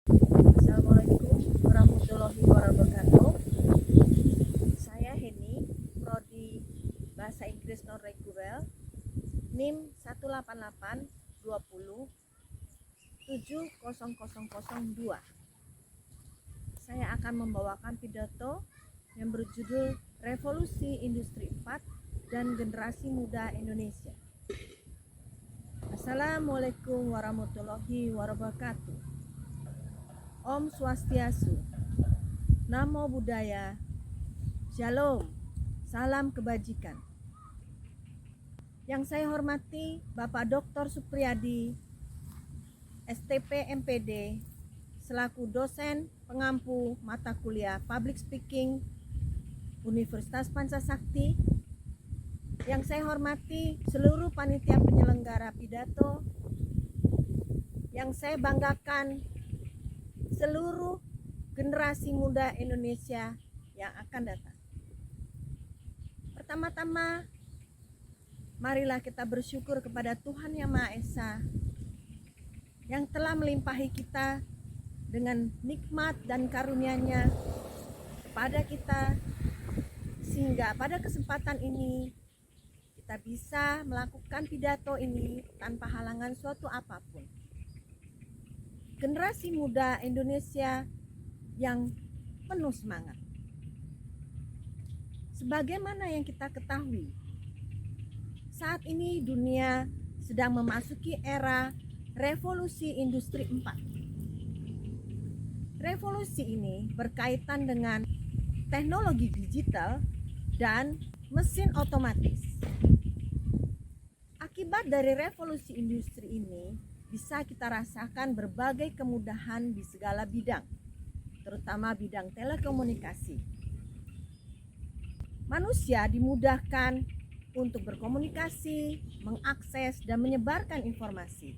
Assalamualaikum warahmatullahi wabarakatuh. Saya Heni, Prodi Bahasa Inggris Non-Reguler, NIM 18820700002. Saya akan membawakan pidato yang berjudul Revolusi Industri 4 dan Generasi Muda Indonesia. Assalamualaikum warahmatullahi wabarakatuh. Om Swastiastu, Namo Buddhaya, Shalom, salam kebajikan. Yang saya hormati Bapak Dr. Supriyadi, STP MPD, selaku dosen pengampu mata kuliah Public Speaking Universitas Pancasakti. Yang saya hormati seluruh panitia penyelenggara pidato. Yang saya banggakan seluruh generasi muda Indonesia yang akan datang. Pertama-tama, marilah kita bersyukur kepada Tuhan Yang Maha Esa yang telah melimpahi kita dengan nikmat dan karunia-Nya kepada kita, sehingga pada kesempatan ini kita bisa melakukan pidato ini tanpa halangan suatu apapun. Generasi muda Indonesia yang penuh semangat. Sebagaimana yang kita ketahui, saat ini dunia sedang memasuki era revolusi industri 4. Revolusi ini berkaitan dengan teknologi digital dan mesin otomatis. Akibat dari revolusi industri ini bisa kita rasakan berbagai kemudahan di segala bidang, terutama bidang telekomunikasi. Manusia dimudahkan untuk berkomunikasi, mengakses, dan menyebarkan informasi.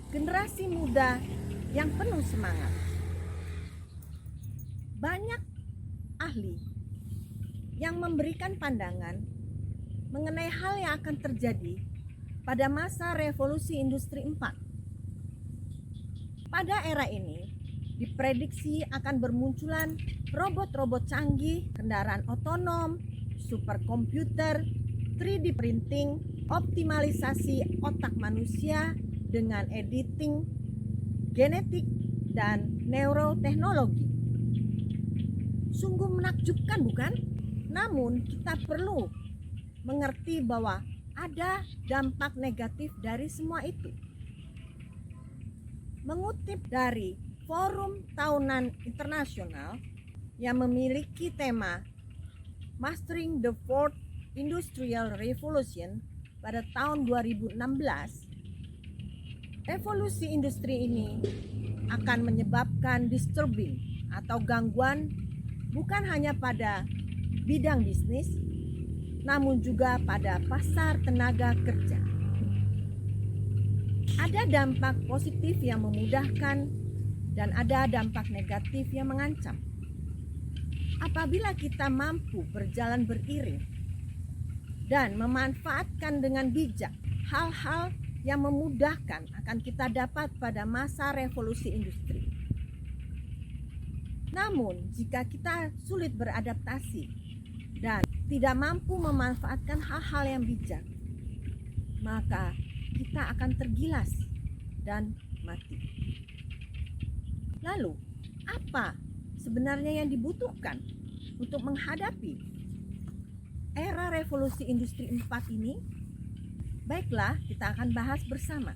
Generasi muda yang penuh semangat. Banyak ahli yang memberikan pandangan mengenai hal yang akan terjadi pada masa revolusi industri 4. Pada era ini diprediksi akan bermunculan robot-robot canggih, kendaraan otonom, superkomputer, 3D printing, optimalisasi otak manusia dengan editing, genetik, dan neuroteknologi. Sungguh menakjubkan, bukan? Namun kita perlu mengerti bahwa ada dampak negatif dari semua itu. Mengutip dari Forum Tahunan Internasional yang memiliki tema Mastering the Fourth Industrial Revolution pada tahun 2016, revolusi industri ini akan menyebabkan disturbing atau gangguan bukan hanya pada bidang bisnis, namun juga pada pasar tenaga kerja. Ada dampak positif yang memudahkan dan ada dampak negatif yang mengancam. Apabila kita mampu berjalan beriring dan memanfaatkan dengan bijak hal-hal yang memudahkan akan kita dapat pada masa revolusi industri. Namun, jika kita sulit beradaptasi dan tidak mampu memanfaatkan hal-hal yang bijak, maka kita akan tergilas dan mati. Lalu, apa sebenarnya yang dibutuhkan untuk menghadapi era revolusi industri 4 ini? Baiklah, kita akan bahas bersama.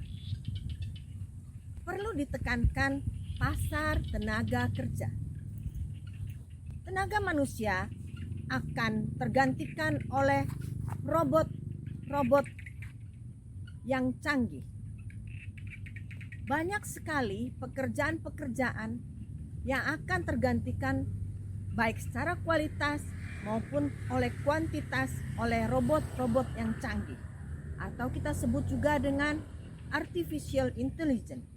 Perlu ditekankan pasar tenaga kerja. Tenaga manusia akan tergantikan oleh robot yang canggih. Banyak sekali pekerjaan-pekerjaan yang akan tergantikan baik secara kualitas maupun oleh kuantitas oleh robot-robot yang canggih, atau kita sebut juga dengan artificial intelligence.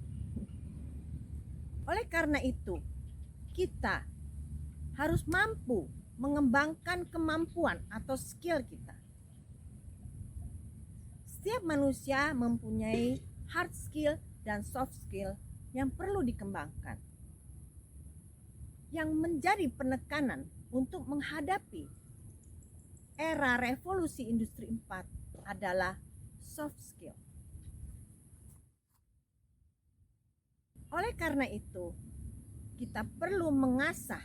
Oleh karena itu, kita harus mampu mengembangkan kemampuan atau skill kita. Setiap manusia mempunyai hard skill dan soft skill yang perlu dikembangkan. Yang menjadi penekanan untuk menghadapi era revolusi industri 4 adalah soft skill. Oleh karena itu, kita perlu mengasah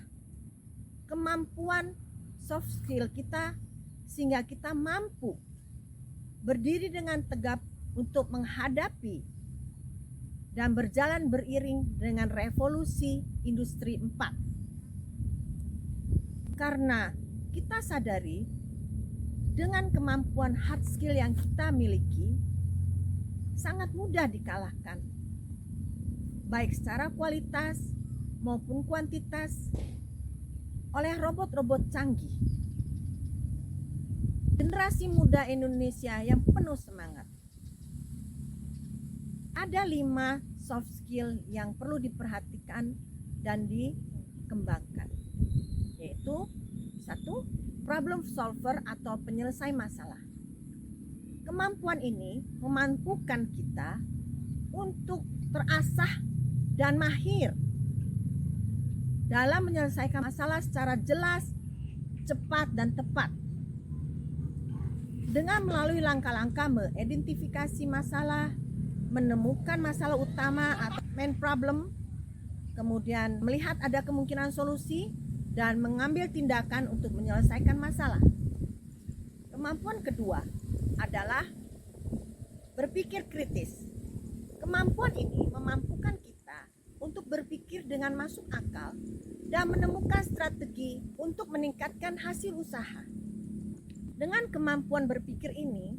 kemampuan soft skill kita sehingga kita mampu berdiri dengan tegap untuk menghadapi dan berjalan beriring dengan revolusi industri 4. Karena kita sadari dengan kemampuan hard skill yang kita miliki sangat mudah dikalahkan, baik secara kualitas maupun kuantitas, oleh robot-robot canggih. Generasi muda Indonesia yang penuh semangat. Ada 5 soft skill yang perlu diperhatikan dan dikembangkan, yaitu 1. Problem solver atau penyelesai masalah. Kemampuan ini memampukan kita untuk terasah dan mahir dalam menyelesaikan masalah secara jelas, cepat, dan tepat. Dengan melalui langkah-langkah mengidentifikasi masalah, menemukan masalah utama atau main problem, kemudian melihat ada kemungkinan solusi, dan mengambil tindakan untuk menyelesaikan masalah. Kemampuan kedua adalah berpikir kritis. Kemampuan ini memampukan kita untuk berpikir dengan masuk akal dan menemukan strategi untuk meningkatkan hasil usaha. Dengan kemampuan berpikir ini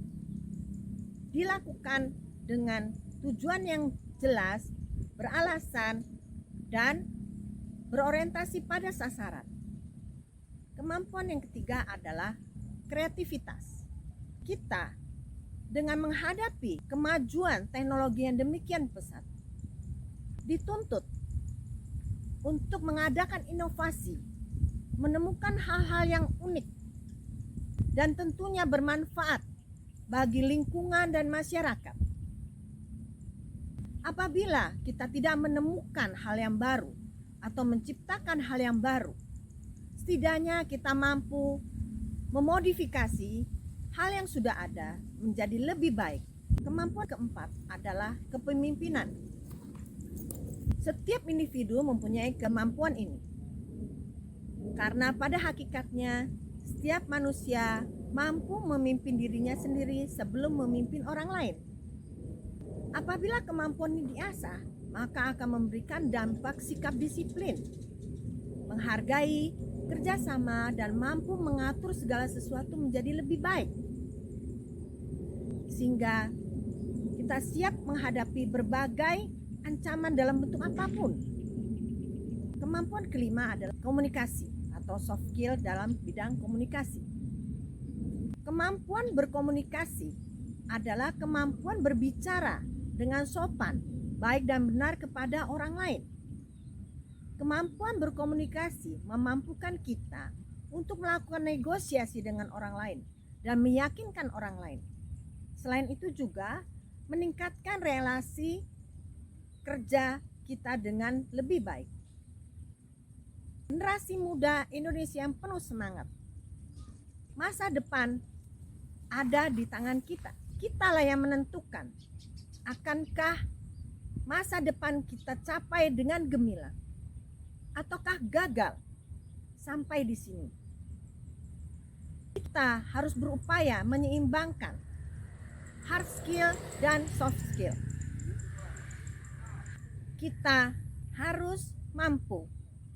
dilakukan dengan tujuan yang jelas, beralasan, dan berorientasi pada sasaran. Kemampuan yang ketiga adalah kreativitas. Kita dengan menghadapi kemajuan teknologi yang demikian pesat dituntut untuk mengadakan inovasi, menemukan hal-hal yang unik dan tentunya bermanfaat bagi lingkungan dan masyarakat. Apabila kita tidak menemukan hal yang baru atau menciptakan hal yang baru, setidaknya kita mampu memodifikasi hal yang sudah ada menjadi lebih baik. Kemampuan keempat adalah kepemimpinan. Setiap individu mempunyai kemampuan ini, karena pada hakikatnya setiap manusia mampu memimpin dirinya sendiri sebelum memimpin orang lain. Apabila kemampuan ini diasah, maka akan memberikan dampak sikap disiplin, menghargai, kerjasama, dan mampu mengatur segala sesuatu menjadi lebih baik. Sehingga kita siap menghadapi berbagai ancaman dalam bentuk apapun. Kemampuan kelima adalah komunikasi atau soft skill dalam bidang komunikasi. Kemampuan berkomunikasi adalah kemampuan berbicara dengan sopan, baik dan benar kepada orang lain. Kemampuan berkomunikasi memampukan kita untuk melakukan negosiasi dengan orang lain dan meyakinkan orang lain. Selain itu juga meningkatkan relasi kerja kita dengan lebih baik. Generasi muda Indonesia yang penuh semangat. Masa depan ada di tangan kita. Kitalah yang menentukan akankah masa depan kita capai dengan gemilang ataukah gagal sampai di sini. Kita harus berupaya menyeimbangkan hard skill dan soft skill. Kita harus mampu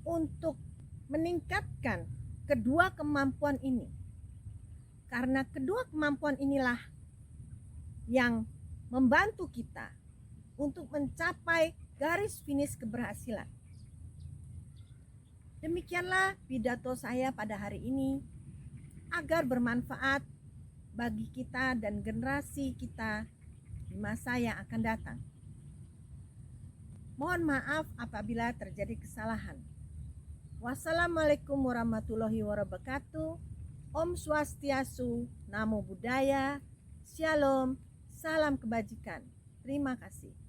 untuk meningkatkan kedua kemampuan ini. Karena kedua kemampuan inilah yang membantu kita untuk mencapai garis finish keberhasilan. Demikianlah pidato saya pada hari ini agar bermanfaat bagi kita dan generasi kita di masa yang akan datang. Mohon maaf apabila terjadi kesalahan. Wassalamualaikum warahmatullahi wabarakatuh. Om Swastiastu, Namo Buddhaya, Shalom, salam kebajikan. Terima kasih.